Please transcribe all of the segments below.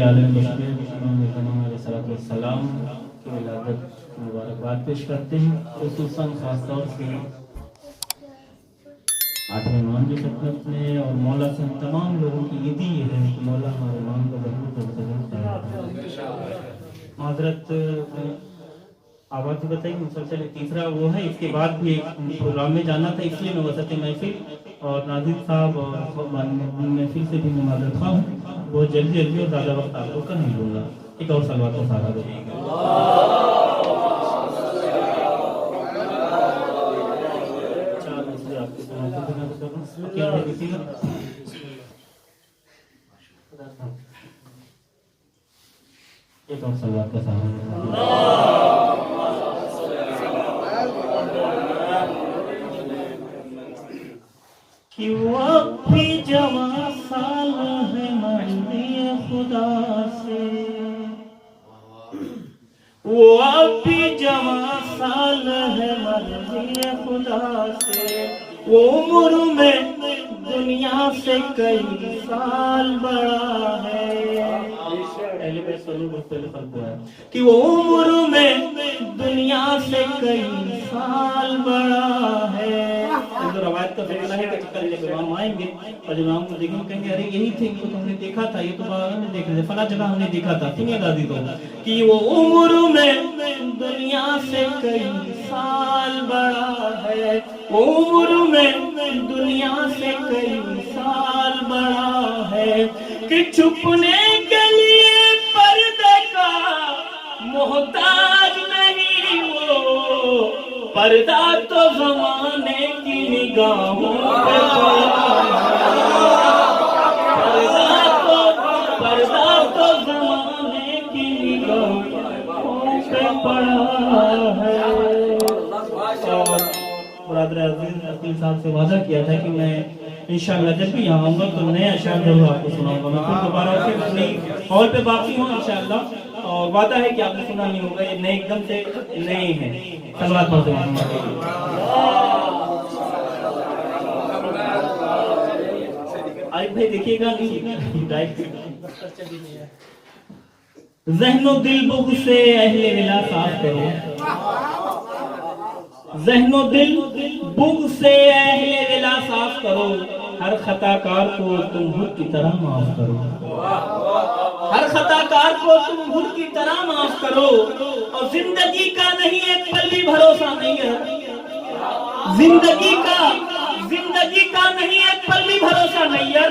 عالم بشیر امام تمام علیہ السلام کی ولادت مبارکباد پیش کرتے ہیں، خصوصاً خاص طور سے 8ویں امام کی خدمت میں، اور مولا سے ہم تمام لوگوں کی عیدی یہ ہے کہ مولا ہمارے امام کو ضرور معذرت آواز بھی بتائی مسلسل تیسرا وہ ہے، اس کے بعد بھی ایک پروگرام میں جانا تھا، اس لیے میں وسط محفل اور ناظر صاحب اور محفل سے بھی میں معذرت خواہ ہوں، بہت جلدی اور زیادہ وقت آپ کو کر نہیں لوں گا۔ ایک اور صلوات و سارا دے گا ایک اور صلوات کا سارا کہ وہ اب بھی جوان سال ہے مرضی خدا سے، وہ اب بھی جوان سال ہے مرضی خدا سے، وہ عمر میں دنیا سے کئی سال بڑا ہے، کہ وہ عمر میں دنیا سے کئی سال بڑا ہے۔ روایت کا فیصلہ ہے کہ کل جب امام آئیں گے اور جب امام کو دیکھیں گے کہیں گے ارے یہی تھے، ان کو تم نے دیکھا تھا، یہ تو باغ میں دیکھ رہے تھے، فلاں جگہ ہم نے دیکھا تھا، تم یاد آتی تو کہ وہ عمر میں دنیا سے کئی سال بڑا ہے، وہ عمر میں دنیا سے کئی سال بڑا ہے، کہ چھپنے کے لیے پردے کا محتاج نہیں وہ، پردہ تو زمانے کی نگاہوں پہ پردہ تو زمانے کی نگاہوں پہ پڑا ہے۔ اور برادر عزیز عقیل صاحب سے وعدہ کیا تھا کہ میں انشاءاللہ جب بھی یہاں آؤں گا تو نئے اشعار ضرور آپ کو سناؤں گا، میں پھر دوبارہ اپنی ہال پہ باقی ہوں انشاءاللہ، اور وعدہ ہے کہ آپ نے سنا نہیں ہوگا، یہ نئے ایک دم سے نئے ہیں۔ صلوات پڑھتے ہیں آج بھائی دیکھیے گا ذہن و دل بغض سے اہل ولا صاف کرو، ذہن و دل بغض سے اہل ولا صاف کرو، ہر خطا کار کو تم خود کی طرح معاف کرو، ہر خطا کار کو تم خود کی طرح معاف کرو، اور زندگی کا نہیں ایک پل بھی بھروسہ نہیں ہے، زندگی کا نہیں ایک پل بھی بھروسہ نہیں ہے،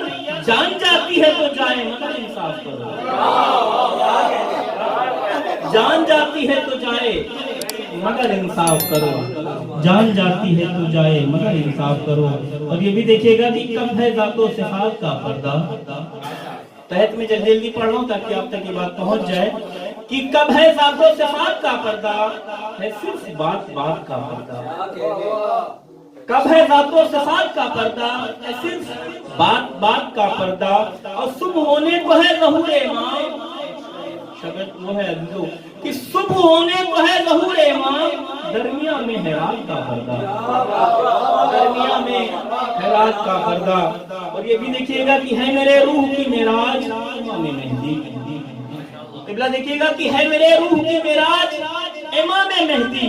جان جاتی ہے تو جائے مگر انصاف کرو، جان جاتی ہے تو جائے مگر انصاف کرو، جان جاتی ہے تو جائے مگر انصاف کرو۔ اور یہ بھی دیکھیے گا کہ کب ہے ذات و صفات کا پردہ، تحت میں جلدی پڑھ رہا ہوں تاکہ آپ تک یہ بات پہنچ جائے، کہ کب ہے ذات و صفات کا پردہ، ہے صرف بات بات کا پردہ، کب ہے ذات و صفات کا پردہ، ہے صرف بات بات کا پردہ، اور صبح ہونے کو ہے ظہور امام، شبت وہ ہے عزیزو کہ صبح ہونے کو ہے ظہور امام، درمیان میں حیرات کا پردہ، درمیان میں حیرات کا پردہ۔ اور یہ بھی دیکھیے گا کہ ہے میرے روح کی معراج امام مہدی، قبلہ دیکھیے گا کہ ہے میرے روح کی معراج امام مہدی،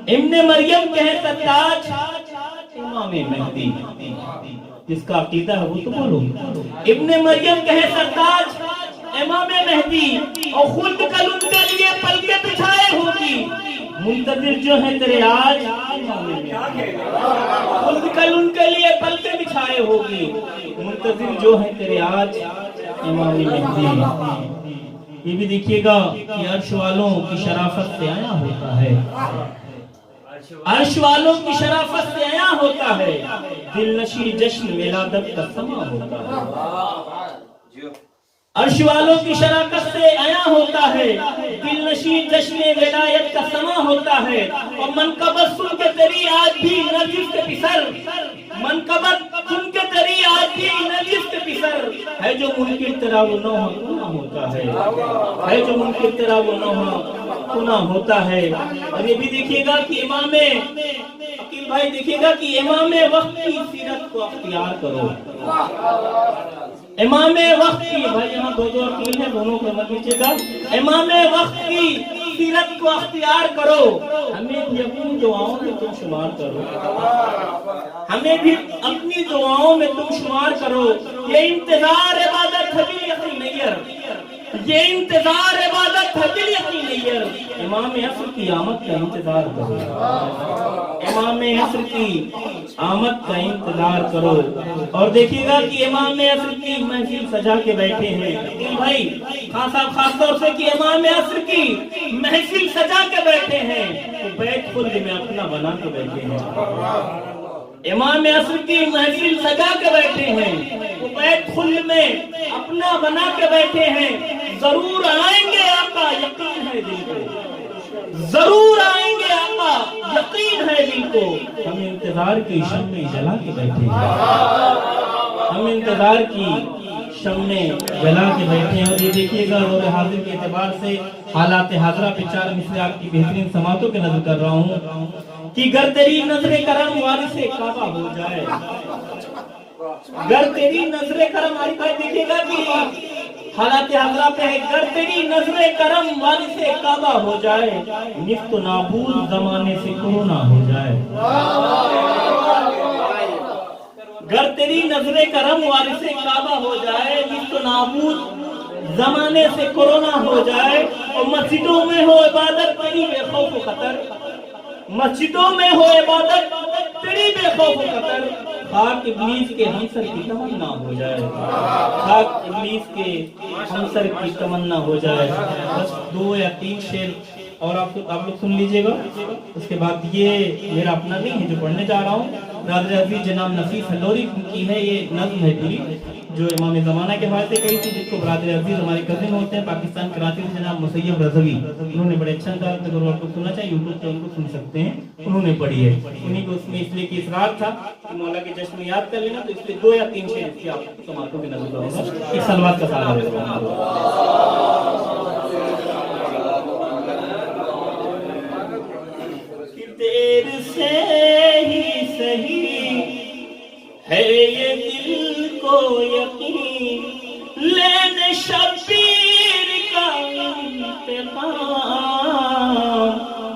ابن مریم کہے سرتاج امام مہدی، جس کا عقیدہ ہے وہ تو بولو، ابن مریم کہے سرتاج امام مہدی، اور خود کل ان کے لیے پلکیں بچھائے ہوگی، منتظر جو ہے تیرے آج امام مہدی، خود کل ان کے لیے پلکیں بچھائے ہوگی، منتظر جو ہے تیرے آج امام مہدی۔ یہ بھی دیکھیے گا کہ عرش والوں کی شرافت سے آیا ہوتا ہے، عرش والوں کی شرافت سے آیا ہوتا ہے، دل نشی جشن ولادت کا سما ہوتا ہے، عرش والوں کی شراکت سے آیا ہوتا ہے، دل نشین جشن ولایت کا سما ہوتا ہے، اور منقبت سن کے تیری آج بھی نرجس کے پسر، منقبت سن کے تیری آج بھی نرجس کے پسر، ہے جو منکر تیرا وہ نوحہ کنا ہوتا ہے، ہے جو منکر تیرا وہ نوحہ کنا ہوتا ہے۔ اور یہ بھی دیکھیے گا کہ امام عقیل بھائی دیکھیے گا کہ امام وقت کی سیرت کو اختیار کرو، امام وقت کی، بھائی یہاں دو دو عقیل ہیں، دونوں کو مت لیجیے گا، امام وقت کی سیرت کو اختیار کرو، ہمیں بھی اپنی دعاؤں میں تم شمار کرو، ہمیں بھی اپنی دعاؤں میں تم شمار کرو، یہ انتظار عبادت ہے بل یقین نیر، یہ انتظار عبادت ہے بل یقین نیر، امام عصر کی آمد کا انتظار کرو، امام عصر کی آمد کا انتظار کرو، اور دیکھیے گا کہ امام عصر کی محفل سجا کے بیٹھے ہیں، بھائی خان صاحب خاص طور سے کہ امام عصر کی محفل سجا کے بیٹھے ہیں، وہ بیت خلد میں اپنا بنا کے بیٹھے ہیں، امام عصر کی محفل سجا کے بیٹھے ہیں، وہ بیت خلد میں اپنا بنا کے بیٹھے ہیں، ضرور آئیں گے آقا یقین ہے دل کو، ضرور آئیں گے آقا یقین ہے دل کو، ہم انتظار کی شمع جلا کے بیٹھے ہیں، ہم انتظار کی شمع جلا کے بیٹھے ہیں، اور یہ دیکھیے گا دور حاضر کے اعتبار سے حالات حاضرہ پہ چار مثل آپ کی بہترین سماعتوں کے نظر کر رہا ہوں کہ گر تیری نظر کرم وارث کعبہ ہو جائے، گر تیری نظر کرم، ہماری بھائی دیکھیے گا کہ حالات حاضرہ پہ ہے، گر تیری نظر کرم وارث کعبہ ہو جائے، نفت و نابود زمانے سے کورونا ہو جائے، گر تیری نظر کرم وارث کعبہ ہو جائے، نفت و نابود زمانے سے کورونا ہو جائے، اور مسجدوں میں ہو عبادت تیری بے خوف و خطر، مسجدوں میں ہو عبادت تیری بے خوف و خطر، خاک ابلیس کے ہمسر کی تمنا ہو جائے، خاک ابلیس کے ہمسر کی تمنا ہو جائے، بس 2 یا 3 شعر اور آپ لوگ سن لیجئے گا، اس کے بعد یہ میرا اپنا نہیں ہے جو پڑھنے جا رہا ہوں، برادر عزیز جناب نفیس ہلوری کی ہے یہ نظم ہے پوری، جو امام زمانہ کے حوالے سے کہی تھی، جس کو برادر عزیز ہمارے کزن ہوتے ہیں پاکستان کراچی سے جناب مسیب رضوی، انہوں نے بڑے اچھا انداز میں، اگر آپ کو سننا چاہیں یوٹیوب پہ ان کو سن سکتے ہیں، انہوں نے پڑھی ہے، انہیں کو اس میں اس لیے کہ اصرار تھا کہ مولا کے جشن میں یاد کر لینا، تو اس لیے 2 یا 3 شعر اس کی آپ سماعتوں کے نظر کروں گا، ایک سلوات کا سارا رہے گا۔ دیر سے ہی صحیح ہے یہ دل کو یقین، لینے شبیر کا انتقام،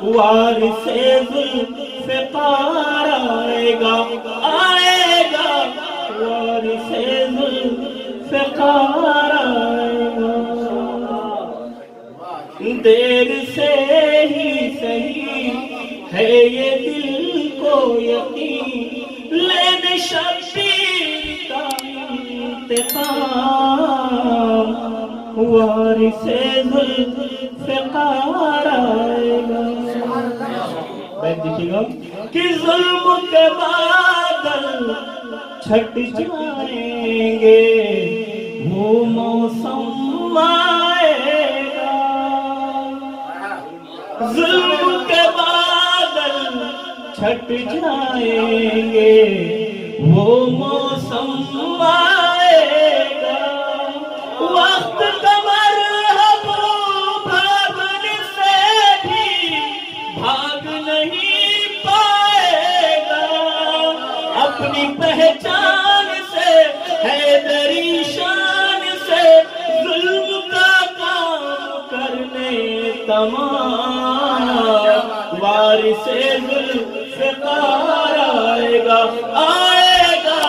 وارث ذوالفقار آئے گا، آئے گا وارث ذوالفقار آئے گا، دیر سے ہی صحیح ہے یہ دل کو یقین، لینے شبیر کا انتقام، وارث ذوالفقار آئے گا، بیت دیکھئے گا کہ ظلم کے بادل چھٹ جائیں گے، وہ موسم آئے گا، ظلم کے بادل چھٹ جائیں گے، وہ موسم آئے گا، وقت کا مرحب بھاگنے سے بھی بھاگ نہیں پائے گا، اپنی پہچان سے حیدری شان سے ظلم کا کام کرنے تمام، وارث ذوالفقار آئے گا، آئے گا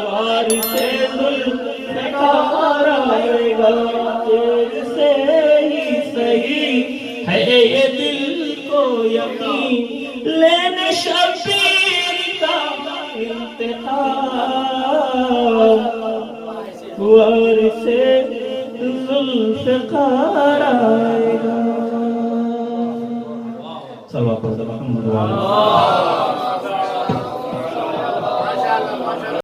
وارث ذوالفقار آئے گا، دیر سے ہی صحیح ہے یہ دل کو یقین، لینے شبیر کا انتقام، وارث ذوالفقار آئے گا۔ صلوات اللہ محمد